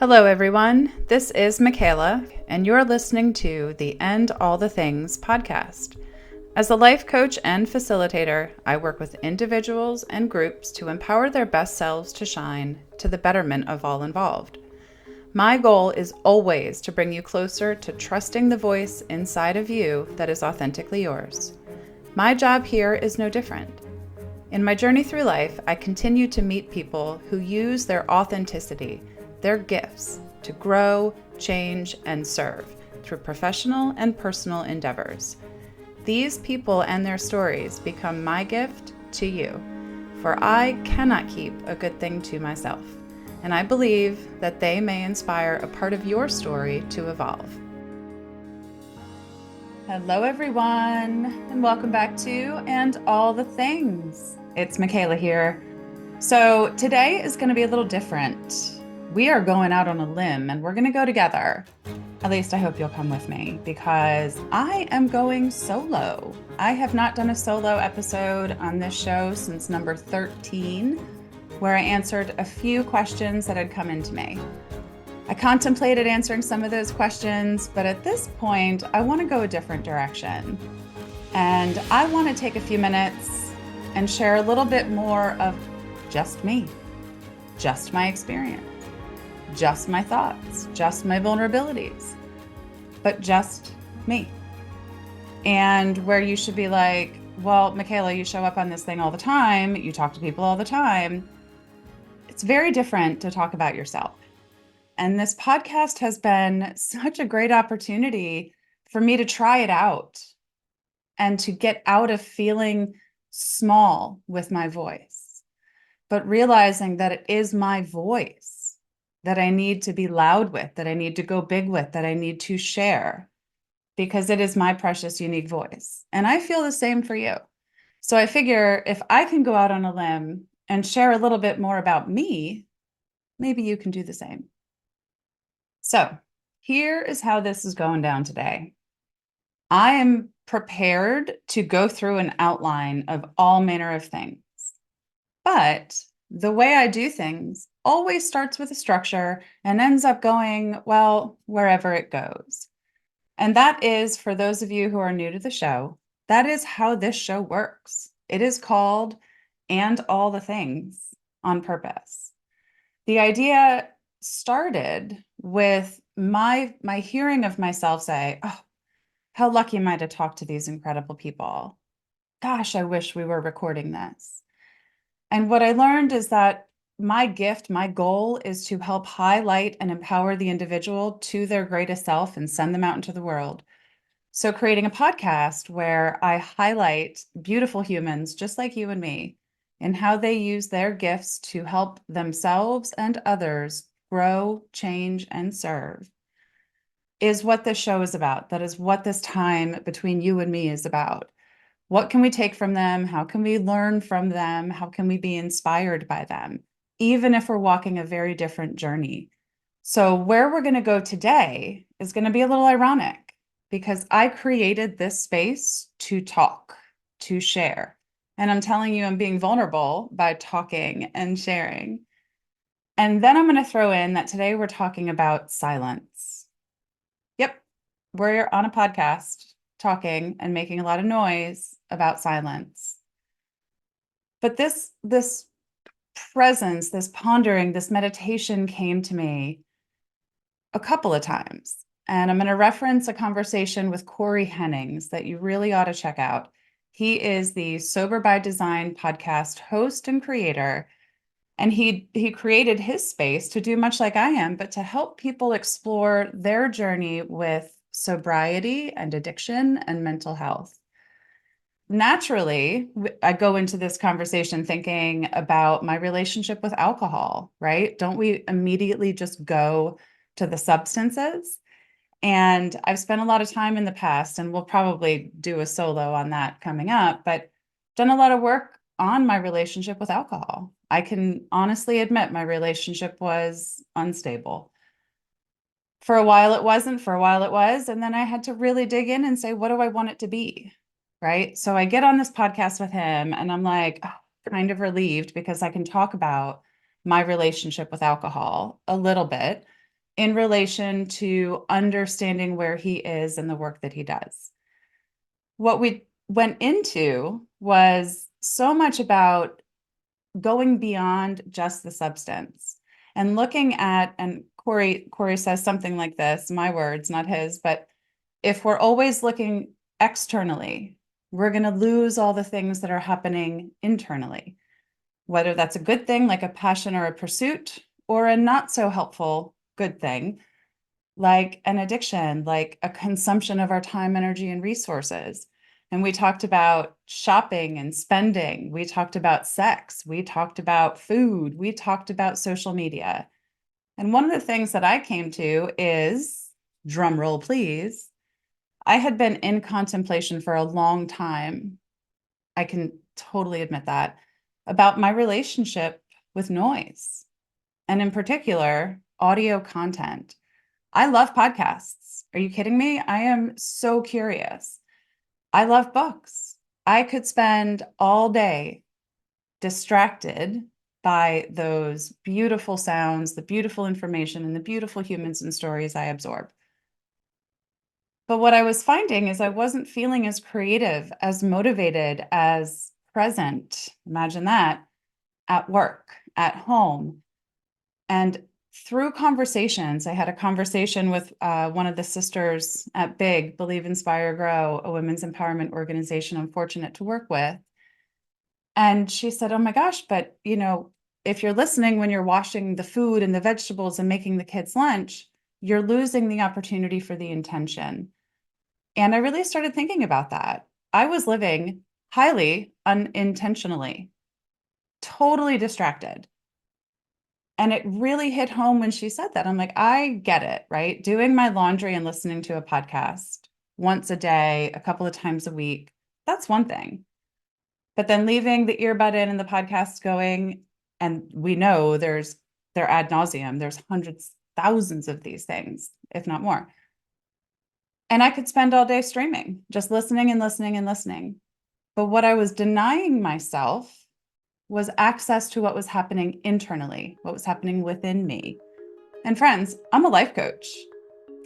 Hello, everyone. This is Michaela, and you're listening to the End All the Things podcast. As a life coach and facilitator, I work with individuals and groups to empower their best selves to shine to the betterment of all involved. My goal is always to bring you closer to trusting the voice inside of you that is authentically yours. My job here is no different. In my journey through life, I continue to meet people who use their authenticity, their gifts, to grow, change, and serve through professional and personal endeavors. These people and their stories become my gift to you, for I cannot keep a good thing to myself, and I believe that they may inspire a part of your story to evolve. Hello, everyone, and welcome back to And All the Things. It's Michaela here. So today is going to be a little different. We are going out on a limb and we're going to go together. At least I hope you'll come with me because I am going solo. I have not done a solo episode on this show since number 13, where I answered a few questions that had come into me. I contemplated answering some of those questions, but at this point, I want to go a different direction. And I want to take a few minutes and share a little bit more of just me, just my experience, just my thoughts, just my vulnerabilities, but just me. And where you should be like, well, Michaela, you show up on this thing all the time, you talk to people all the time. It's very different to talk about yourself. And this podcast has been such a great opportunity for me to try it out and to get out of feeling small with my voice, but realizing that it is my voice that I need to be loud with, that I need to go big with, that I need to share, because it is my precious, unique voice. And I feel the same for you. So I figure if I can go out on a limb and share a little bit more about me, maybe you can do the same. So here is how this is going down today. I am prepared to go through an outline of all manner of things, but the way I do things always starts with a structure and ends up going, well, wherever it goes. And that is, for those of you who are new to the show, that is how this show works. It is called And All the Things on purpose. The idea started with my hearing of myself say, oh, how lucky am I to talk to these incredible people? Gosh, I wish we were recording this. And what I learned is that my gift, my goal is to help highlight and empower the individual to their greatest self and send them out into the world. So creating a podcast where I highlight beautiful humans just like you and me and how they use their gifts to help themselves and others grow, change, and serve is what this show is about. That is what this time between you and me is about. What can we take from them? How can we learn from them? How can we be inspired by them, even if we're walking a very different journey? So where we're going to go today is going to be a little ironic because I created this space to talk, to share. And I'm telling you, I'm being vulnerable by talking and sharing. And then I'm going to throw in that today we're talking about silence. Yep, we're on a podcast talking and making a lot of noise about silence. But this presence, this pondering, this meditation came to me a couple of times. And I'm going to reference a conversation with Corey Hennings that you really ought to check out. He is the Sober by Design podcast host and creator. And he created his space to do much like I am, but to help people explore their journey with sobriety and addiction and mental health. Naturally, I go into this conversation thinking about my relationship with alcohol, right? Don't we immediately just go to the substances? And I've spent a lot of time in the past, and we'll probably do a solo on that coming up, but done a lot of work on my relationship with alcohol. I can honestly admit my relationship was unstable. For a while it wasn't, for a while it was, and then I had to really dig in and say, what do I want it to be? Right? So I get on this podcast with him and I'm like, kind of relieved because I can talk about my relationship with alcohol a little bit. in relation to understanding where he is and the work that he does. What we went into was so much about going beyond just the substance and looking at, and Corey says something like this, my words, not his, but if we're always looking externally, we're going to lose all the things that are happening internally, whether that's a good thing like a passion or a pursuit, or a not so helpful good thing like an addiction, like a consumption of our time, energy, and resources. And we talked about shopping and spending. We talked about sex. We talked about food. We talked about social media. And one of the things that I came to is, drum roll, please, I had been in contemplation for a long time. I can totally admit that, about my relationship with noise, and in particular, audio content. I love podcasts. Are you kidding me? I am so curious. I love books. I could spend all day distracted by those beautiful sounds, the beautiful information, and the beautiful humans and stories I absorb. But what I was finding is I wasn't feeling as creative, as motivated, as present, imagine that, at work, at home. And through conversations, I had a conversation with one of the sisters at BIG, Believe, Inspire, Grow, a women's empowerment organization I'm fortunate to work with. And she said, oh my gosh, but if you're listening when you're washing the food and the vegetables and making the kids lunch, you're losing the opportunity for the intention. And I really started thinking about that. I was living highly unintentionally, totally distracted. And it really hit home when she said that. I'm like, I get it, right? Doing my laundry and listening to a podcast once a day, a couple of times a week, that's one thing. But then leaving the earbud in and the podcast going, and we know they're ad nauseum. There's hundreds, thousands of these things, if not more. And I could spend all day streaming, just listening and listening and listening. But what I was denying myself was access to what was happening internally, what was happening within me. And friends, I'm a life coach.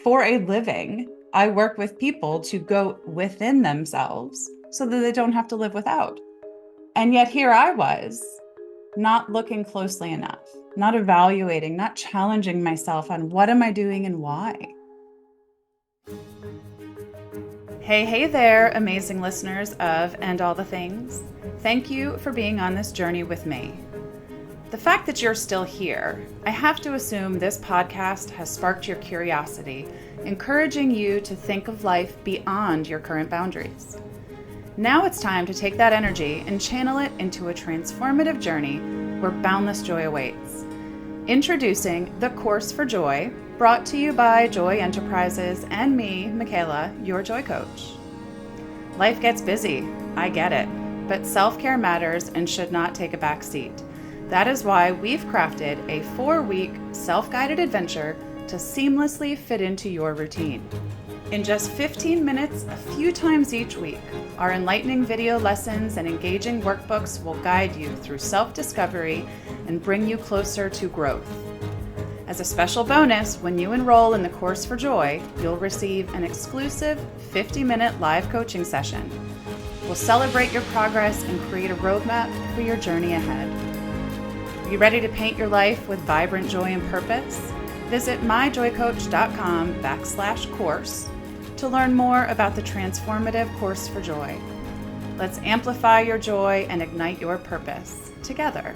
For a living, I work with people to go within themselves so that they don't have to live without. And yet here I was, not looking closely enough, not evaluating, not challenging myself on what am I doing and why. Hey there, amazing listeners of And All the Things. Thank you for being on this journey with me. The fact that you're still here, I have to assume this podcast has sparked your curiosity, encouraging you to think of life beyond your current boundaries. Now it's time to take that energy and channel it into a transformative journey where boundless joy awaits. Introducing The Course for Joy, brought to you by Joy Enterprises and me, Michaela, your joy coach. Life gets busy, I get it, but self-care matters and should not take a back seat. That is why we've crafted a 4-week self-guided adventure to seamlessly fit into your routine. In just 15 minutes, a few times each week, our enlightening video lessons and engaging workbooks will guide you through self-discovery and bring you closer to growth. As a special bonus, when you enroll in the Course for Joy, you'll receive an exclusive 50-minute live coaching session. We'll celebrate your progress and create a roadmap for your journey ahead. Are you ready to paint your life with vibrant joy and purpose? Visit myjoycoach.com/course to learn more about the transformative Course for Joy. Let's amplify your joy and ignite your purpose together.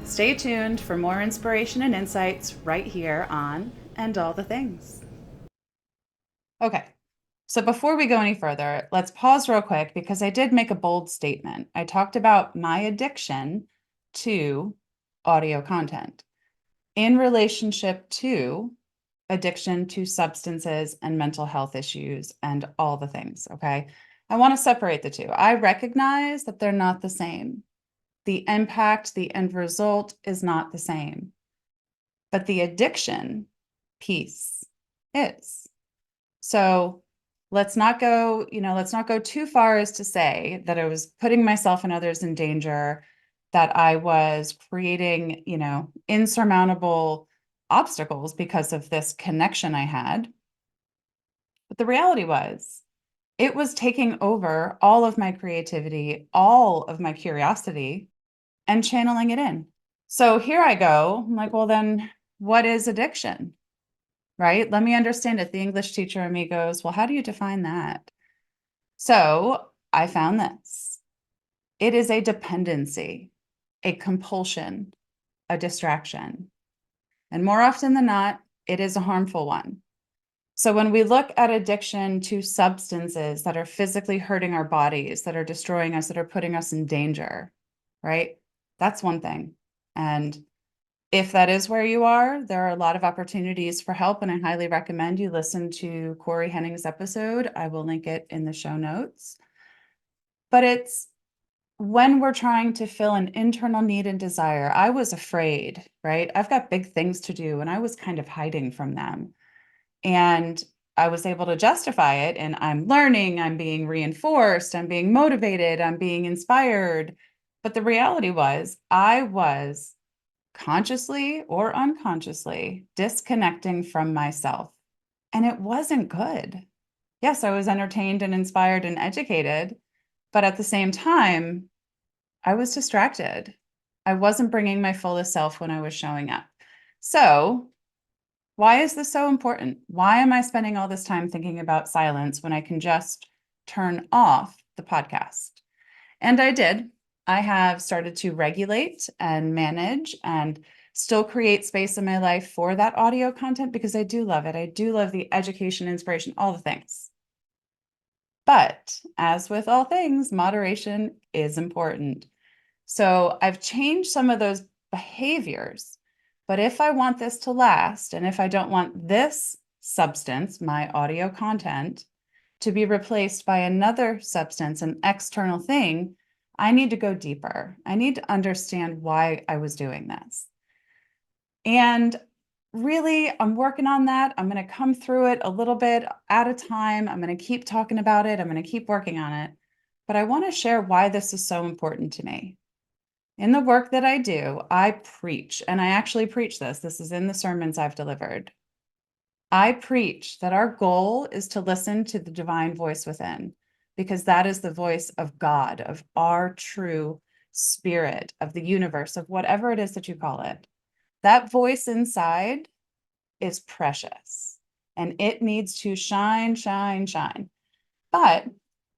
Stay tuned for more inspiration and insights right here on And All the Things. Okay, so before we go any further, let's pause real quick because I did make a bold statement. I talked about my addiction to audio content in relationship to addiction to substances and mental health issues and all the things, okay? I want to separate the two. I recognize that they're not the same. The impact, the end result is not the same. But the addiction piece is. So let's not go too far as to say that I was putting myself and others in danger, that I was creating, insurmountable obstacles because of this connection I had. But the reality was, it was taking over all of my creativity, all of my curiosity, and channeling it in. So here I go. I'm like, well, then what is addiction? Right? Let me understand it. The English teacher in me goes, well, how do you define that? So I found this. It is a dependency, a compulsion, a distraction. And more often than not, it is a harmful one. So when we look at addiction to substances that are physically hurting our bodies, that are destroying us, that are putting us in danger, right? That's one thing. And if that is where you are, there are a lot of opportunities for help, and I highly recommend you listen to Corey Henning's episode. I will link it in the show notes. But it's when we're trying to fill an internal need and desire. I was afraid, right? I've got big things to do, and I was kind of hiding from them. And I was able to justify it, and I'm learning, I'm being reinforced, I'm being motivated, I'm being inspired. But the reality was, I was consciously or unconsciously disconnecting from myself. And it wasn't good. Yes, I was entertained and inspired and educated, but at the same time, I was distracted. I wasn't bringing my fullest self when I was showing up. So, why is this so important? Why am I spending all this time thinking about silence when I can just turn off the podcast? And I did. I have started to regulate and manage and still create space in my life for that audio content because I do love it. I do love the education, inspiration, all the things. But as with all things, moderation is important. So I've changed some of those behaviors. But if I want this to last, and if I don't want this substance, my audio content, to be replaced by another substance, an external thing, I need to go deeper. I need to understand why I was doing this. And really, I'm working on that. I'm going to come through it a little bit at a time. I'm going to keep talking about it. I'm going to keep working on it. But I want to share why this is so important to me. In the work that I do, I preach, and I actually preach this. This is in the sermons I've delivered. I preach that our goal is to listen to the divine voice within, because that is the voice of God, of our true spirit, of the universe, of whatever it is that you call it. That voice inside is precious, and it needs to shine, shine, shine. But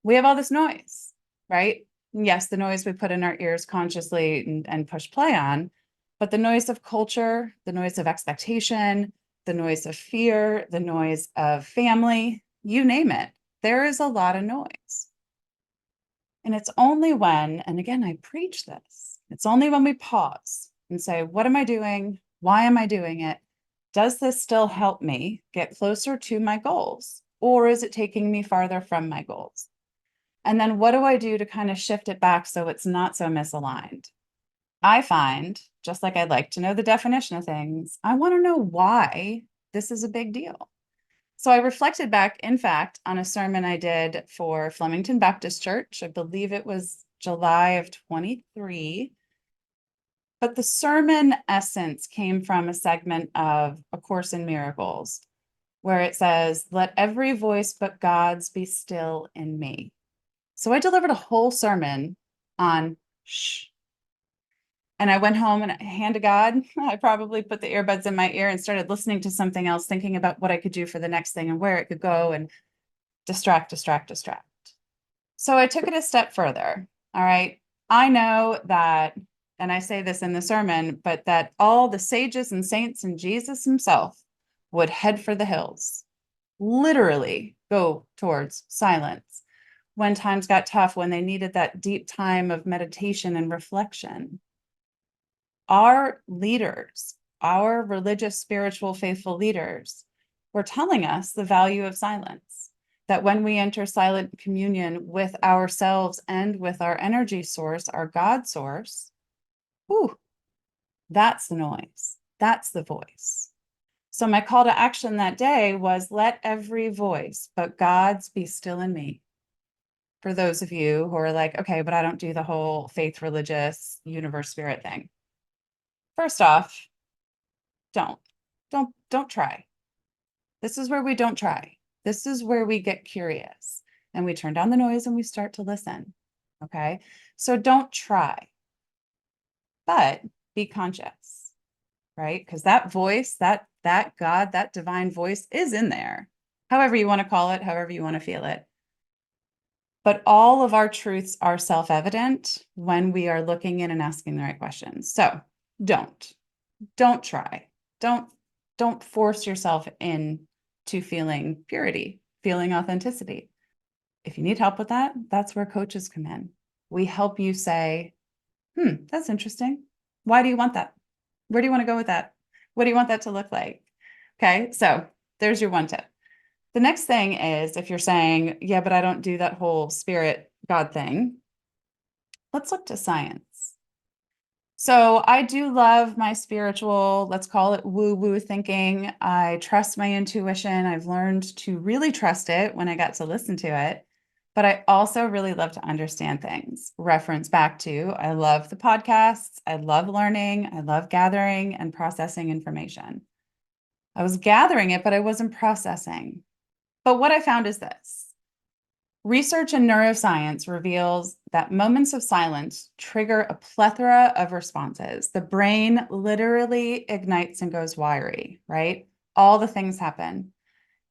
we have all this noise, right? Yes, the noise we put in our ears consciously and push play on, but the noise of culture, the noise of expectation, the noise of fear, the noise of family, you name it, there is a lot of noise. And it's only when, and again, I preach this, it's only when we pause and say, what am I doing? Why am I doing it? Does this still help me get closer to my goals? Or is it taking me farther from my goals? And then what do I do to kind of shift it back so it's not so misaligned? I find, just like I'd like to know the definition of things, I want to know why this is a big deal. So I reflected back, in fact, on a sermon I did for Flemington Baptist Church. I believe it was July of 23. But the sermon essence came from a segment of A Course in Miracles, where it says, let every voice but God's be still in me. So I delivered a whole sermon on shh. And I went home and hand to God, I probably put the earbuds in my ear and started listening to something else, thinking about what I could do for the next thing and where it could go and distract, distract, distract. So I took it a step further. All right. I know that, and I say this in the sermon, but that all the sages and saints and Jesus himself would head for the hills, literally go towards silence when times got tough, when they needed that deep time of meditation and reflection. Our leaders, our religious, spiritual, faithful leaders, were telling us the value of silence, that when we enter silent communion with ourselves and with our energy source, our God source, whew, that's the noise, that's the voice. So my call to action that day was, let every voice but God's be still in me. For those of you who are like, okay, but I don't do the whole faith, religious, universe, spirit thing. First off, don't don't try. This is where we don't try. This is where we get curious and we turn down the noise and we start to listen. Okay. So don't try, but be conscious, right? Because that voice, that God, that divine voice is in there, however you want to call it, however you want to feel it. But all of our truths are self-evident when we are looking in and asking the right questions. So don't try. Don't force yourself into feeling purity, feeling authenticity. If you need help with that, that's where coaches come in. We help you say, that's interesting. Why do you want that? Where do you want to go with that? What do you want that to look like? Okay, so there's your one tip. The next thing is if you're saying, yeah, but I don't do that whole spirit God thing, let's look to science. So I do love my spiritual, let's call it woo-woo thinking. I trust my intuition. I've learned to really trust it when I got to listen to it. But I also really love to understand things. Reference back to, I love the podcasts. I love learning. I love gathering and processing information. I was gathering it, but I wasn't processing. But what I found is this. Research in neuroscience reveals that moments of silence trigger a plethora of responses. The brain literally ignites and goes wiry, right? All the things happen.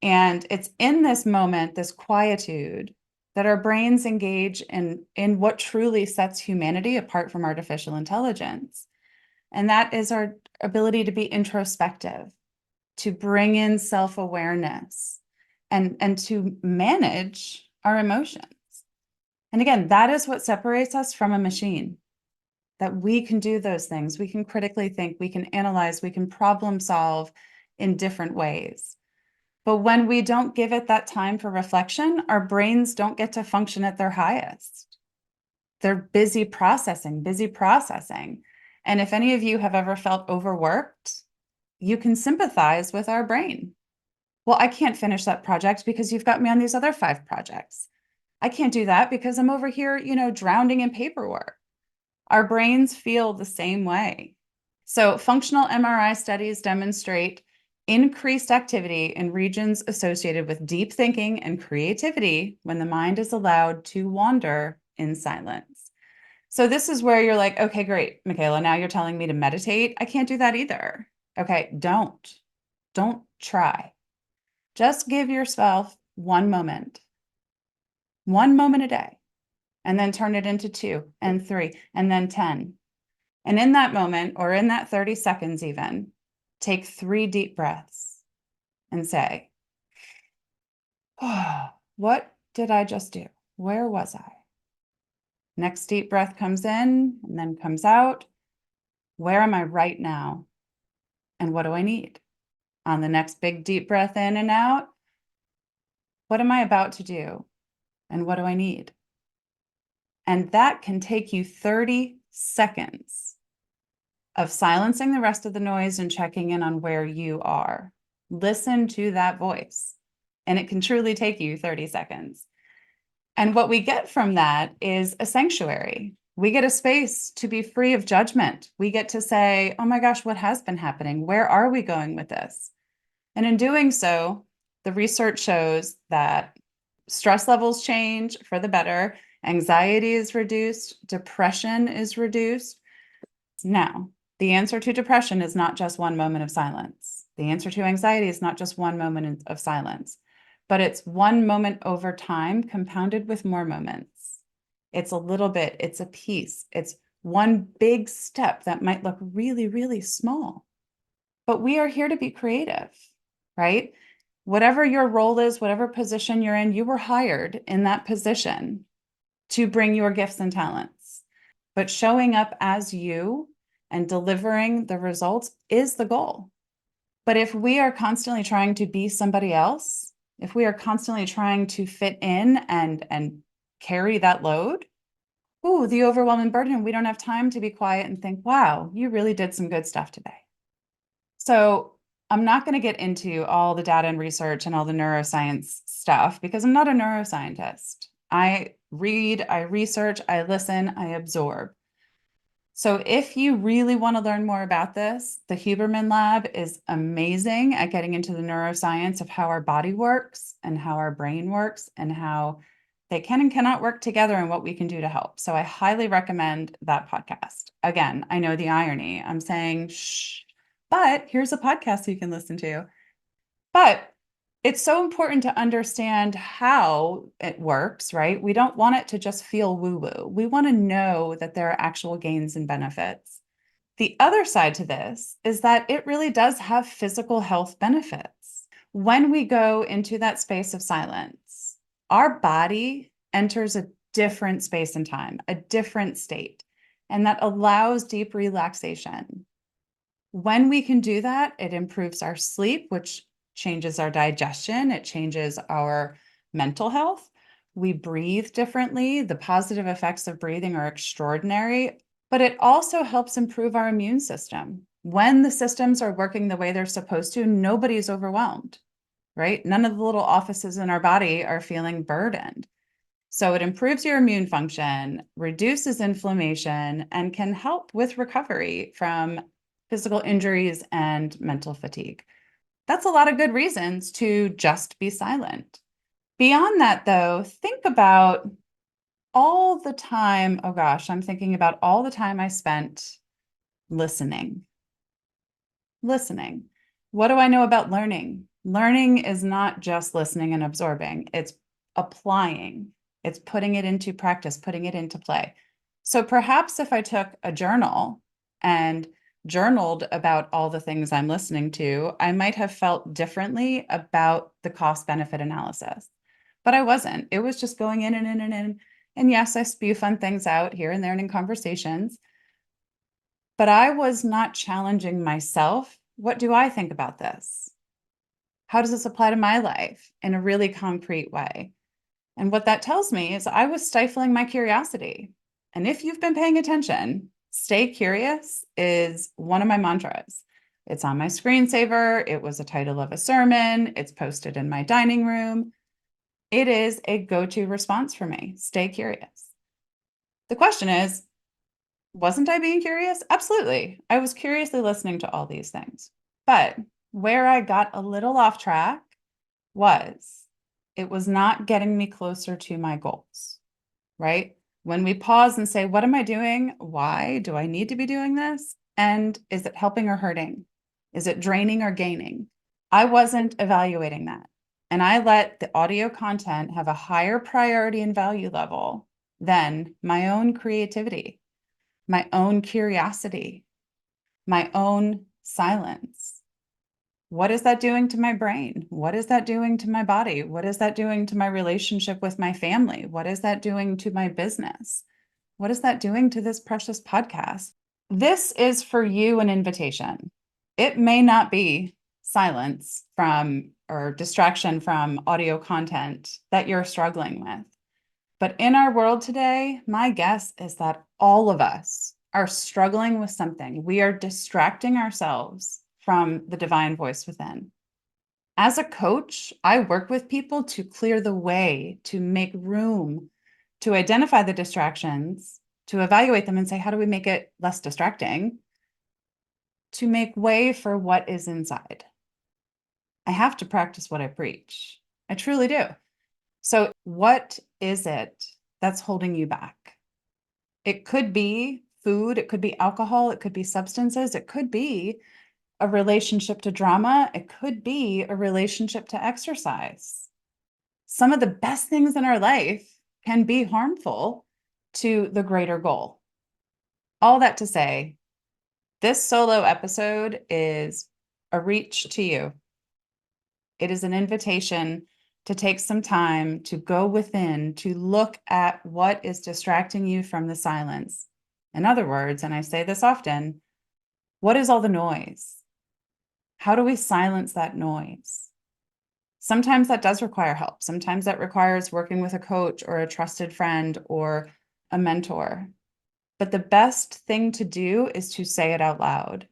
And it's in this moment, this quietude, that our brains engage in what truly sets humanity apart from artificial intelligence. And that is our ability to be introspective, to bring in self-awareness, and to manage our emotions. And again, that is what separates us from a machine, that we can do those things. We can critically think, we can analyze, we can problem solve in different ways. But when we don't give it that time for reflection, our brains don't get to function at their highest. They're busy processing, busy processing. And if any of you have ever felt overworked, you can sympathize with our brain. Well, I can't finish that project because you've got me on these other 5 projects. I can't do that because I'm over here, drowning in paperwork. Our brains feel the same way. So functional MRI studies demonstrate increased activity in regions associated with deep thinking and creativity when the mind is allowed to wander in silence. So this is where you're like, okay, great, Michaela, now you're telling me to meditate. I can't do that either. Okay, don't try. Just give yourself one moment a day, and then turn it into 2 and 3 and then 10. And in that moment, or in that 30 seconds even, take 3 deep breaths and say, oh, what did I just do? Where was I? Next deep breath comes in and then comes out. Where am I right now? And what do I need? On the next big deep breath in and out, what am I about to do? And what do I need? And that can take you 30 seconds of silencing the rest of the noise and checking in on where you are. Listen to that voice, and it can truly take you 30 seconds. And what we get from that is a sanctuary. We get a space to be free of judgment. We get to say, oh my gosh, what has been happening? Where are we going with this? And in doing so, the research shows that stress levels change for the better, anxiety is reduced, depression is reduced. Now, the answer to depression is not just one moment of silence. The answer to anxiety is not just one moment of silence, but it's one moment over time compounded with more moments. It's a little bit, it's a piece, it's one big step that might look really, really small. But we are here to be creative, right? Whatever your role is, whatever position you're in, you were hired in that position to bring your gifts and talents. But showing up as you and delivering the results is the goal. But if we are constantly trying to be somebody else, if we are constantly trying to fit in and carry that load, ooh, the overwhelming burden, we don't have time to be quiet and think, wow, you really did some good stuff today. So I'm not going to get into all the data and research and all the neuroscience stuff because I'm not a neuroscientist. I read, I research, I listen, I absorb. So if you really want to learn more about this, the Huberman Lab is amazing at getting into the neuroscience of how our body works and how our brain works and how they can and cannot work together and what we can do to help. So I highly recommend that podcast. Again, I know the irony. I'm saying shh, but here's a podcast you can listen to. But it's so important to understand how it works, right? We don't want it to just feel woo-woo. We want to know that there are actual gains and benefits. The other side to this is that it really does have physical health benefits. When we go into that space of silence, our body enters a different space and time, a different state, and that allows deep relaxation. When we can do that, it improves our sleep, which changes our digestion. It changes our mental health. We breathe differently. The positive effects of breathing are extraordinary, but it also helps improve our immune system. When the systems are working the way they're supposed to, nobody's overwhelmed, right? None of the little offices in our body are feeling burdened. So it improves your immune function, reduces inflammation, and can help with recovery from physical injuries and mental fatigue. That's a lot of good reasons to just be silent. Beyond that, though, think about all the time. Oh gosh, I'm thinking about all the time I spent listening. Listening. What do I know about learning? Learning is not just listening and absorbing, it's applying, it's putting it into practice, putting it into play. So perhaps if I took a journal and journaled about all the things I'm listening to, I might have felt differently about the cost benefit analysis. But I wasn't. It was just going in and in and in. And yes, I spew fun things out here and there and in conversations. But I was not challenging myself. What do I think about this? How does this apply to my life in a really concrete way? And what that tells me is I was stifling my curiosity. And if you've been paying attention, stay curious is one of my mantras. It's on my screensaver. It was a title of a sermon. It's posted in my dining room. It is a go-to response for me. Stay curious. The question is, wasn't I being curious? Absolutely. I was curiously listening to all these things. But where I got a little off track was it was not getting me closer to my goals, right? When we pause and say, what am I doing? Why do I need to be doing this? And is it helping or hurting? Is it draining or gaining? I wasn't evaluating that. And I let the audio content have a higher priority and value level than my own creativity, my own curiosity, my own silence. What is that doing to my brain? What is that doing to my body? What is that doing to my relationship with my family? What is that doing to my business? What is that doing to this precious podcast? This is for you an invitation. It may not be silence from or distraction from audio content that you're struggling with. But in our world today, my guess is that all of us are struggling with something. We are distracting ourselves from the divine voice within. As a coach, I work with people to clear the way, to make room, to identify the distractions, to evaluate them and say, how do we make it less distracting? To make way for what is inside. I have to practice what I preach. I truly do. So, what is it that's holding you back? It could be food, it could be alcohol, it could be substances, it could be a relationship to drama, it could be a relationship to exercise. Some of the best things in our life can be harmful to the greater goal. All that to say, this solo episode is a reach to you. It is an invitation to take some time to go within, to look at what is distracting you from the silence. In other words, and I say this often, what is all the noise? How do we silence that noise? Sometimes that does require help. Sometimes that requires working with a coach or a trusted friend or a mentor. But the best thing to do is to say it out loud.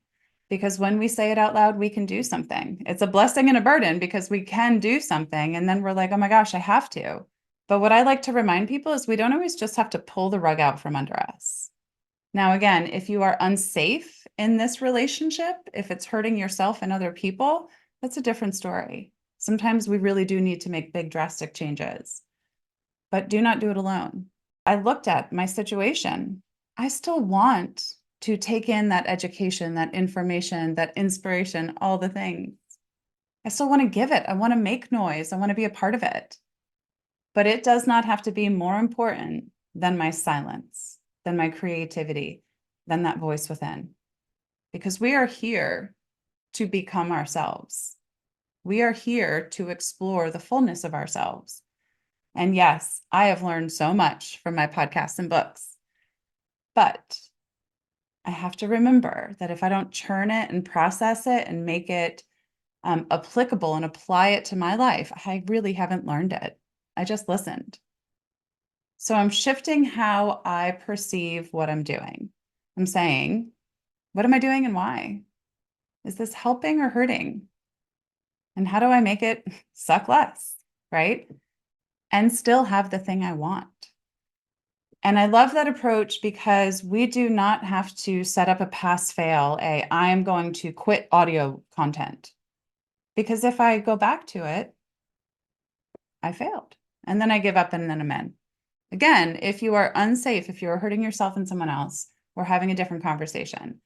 Because when we say it out loud, we can do something. It's a blessing and a burden because we can do something. And then we're like, oh my gosh, I have to. But what I like to remind people is we don't always just have to pull the rug out from under us. Now, again, if you are unsafe in this relationship, if it's hurting yourself and other people, that's a different story. Sometimes we really do need to make big, drastic changes, but do not do it alone. I looked at my situation. I still want to take in that education, that information, that inspiration, all the things. I still want to give it. I want to make noise. I want to be a part of it. But it does not have to be more important than my silence, than my creativity, than that voice within. Because we are here to become ourselves. We are here to explore the fullness of ourselves. And yes, I have learned so much from my podcasts and books, but I have to remember that if I don't churn it and process it and make it applicable and apply it to my life, I really haven't learned it. I just listened. So I'm shifting how I perceive what I'm doing. I'm saying, what am I doing and why? Is this helping or hurting? And how do I make it suck less, right? And still have the thing I want. And I love that approach because we do not have to set up a pass fail, I am going to quit audio content. Because if I go back to it, I failed. And then I give up and then I'm in. Again, if you are unsafe, if you're hurting yourself and someone else, we're having a different conversation.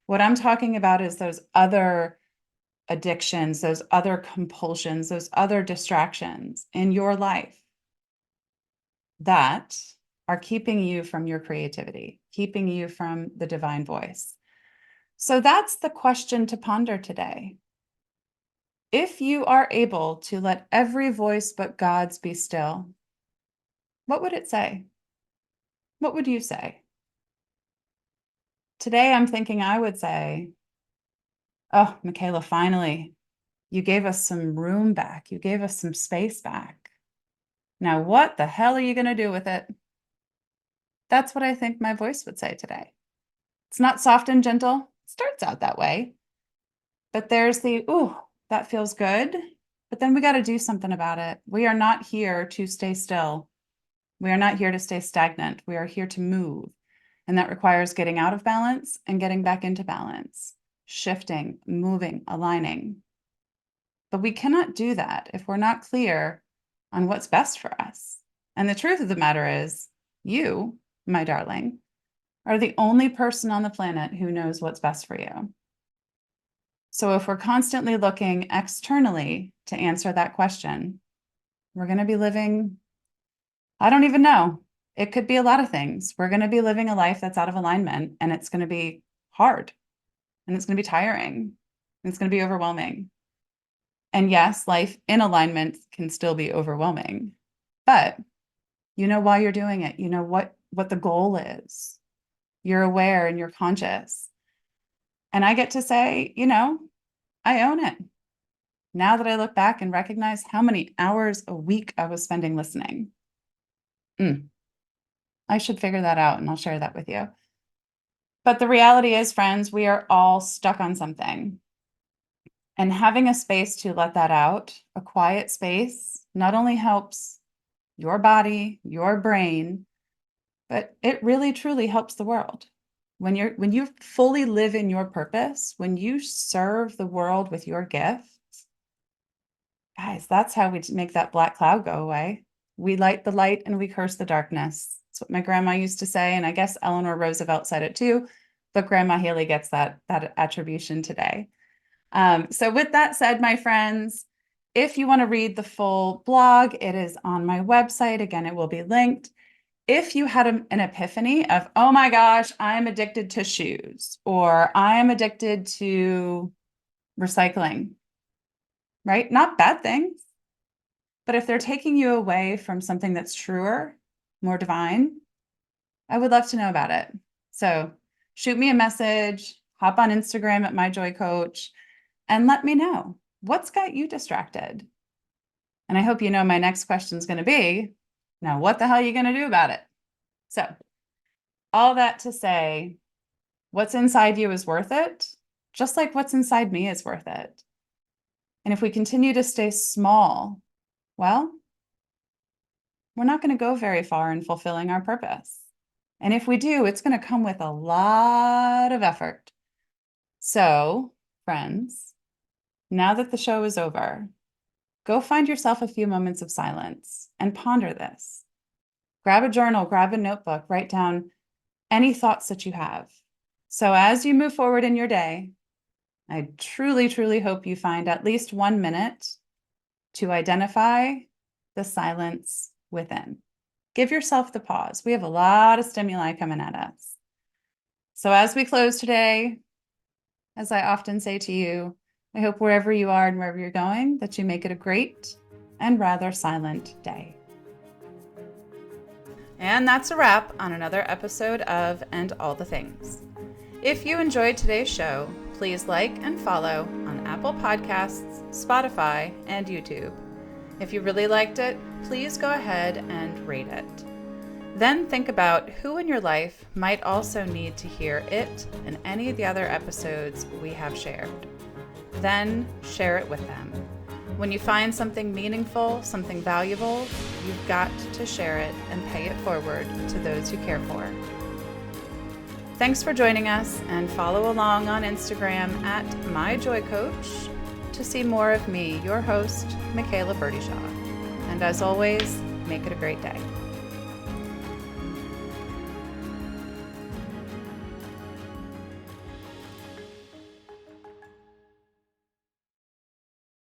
What I'm talking about is those other addictions, those other compulsions, those other distractions in your life that are keeping you from your creativity, keeping you from the divine voice. So that's the question to ponder today. If you are able to let every voice but God's be still, what would it say? What would you say? Today, I'm thinking I would say, oh, Michaela, finally, you gave us some room back. You gave us some space back. Now, what the hell are you going to do with it? That's what I think my voice would say today. It's not soft and gentle. It starts out that way. But there's the, ooh, that feels good. But then we got to do something about it. We are not here to stay still. We are not here to stay stagnant. We are here to move. And that requires getting out of balance and getting back into balance, shifting, moving, aligning. But we cannot do that if we're not clear on what's best for us. And the truth of the matter is, you, my darling, are the only person on the planet who knows what's best for you. So if we're constantly looking externally to answer that question, we're going to be living, I don't even know. It could be a lot of things. We're going to be living a life that's out of alignment, and it's going to be hard, and it's going to be tiring, and it's going to be overwhelming. And yes, life in alignment can still be overwhelming, but you know why you're doing it. You know what the goal is. You're aware and you're conscious. And I get to say, I own it. Now that I look back and recognize how many hours a week I was spending listening. I should figure that out and I'll share that with you. But the reality is, friends, we are all stuck on something. And having a space to let that out, a quiet space, not only helps your body, your brain, but it really truly helps the world. When you fully live in your purpose, when you serve the world with your gifts, guys, that's how we make that black cloud go away. We light the light and we curse the darkness. That's what my grandma used to say, and I guess Eleanor Roosevelt said it too, but Grandma Haley gets that attribution today. So with that said, my friends, if you want to read the full blog, it is on my website. Again, it will be linked. If you had an epiphany of, oh my gosh, I'm addicted to shoes, or I am addicted to recycling, right? Not bad things, but if they're taking you away from something that's truer, more divine, I would love to know about it. So shoot me a message, hop on Instagram at myjoycoach, and let me know what's got you distracted. And I hope you know my next question is going to be, now what the hell are you going to do about it? So all that to say, what's inside you is worth it, just like what's inside me is worth it. And if we continue to stay small, well, we're not going to go very far in fulfilling our purpose. And if we do, it's going to come with a lot of effort. So, friends, now that the show is over, go find yourself a few moments of silence and ponder this. Grab a journal, grab a notebook, write down any thoughts that you have. So as you move forward in your day, I truly, truly hope you find at least 1 minute to identify the silence within. Give yourself the pause. We have a lot of stimuli coming at us. So as we close today, as I often say to you, I hope wherever you are and wherever you're going, that you make it a great and rather silent day. And that's a wrap on another episode of And All the Things. If you enjoyed today's show, please like and follow on Apple Podcasts, Spotify, and YouTube. If you really liked it, please go ahead and rate it. Then think about who in your life might also need to hear it and any of the other episodes we have shared. Then share it with them. When you find something meaningful, something valuable, you've got to share it and pay it forward to those you care for. Thanks for joining us, and follow along on Instagram at MyJoyCoach to see more of me, your host, Michaela Birdyshaw. And as always, make it a great day.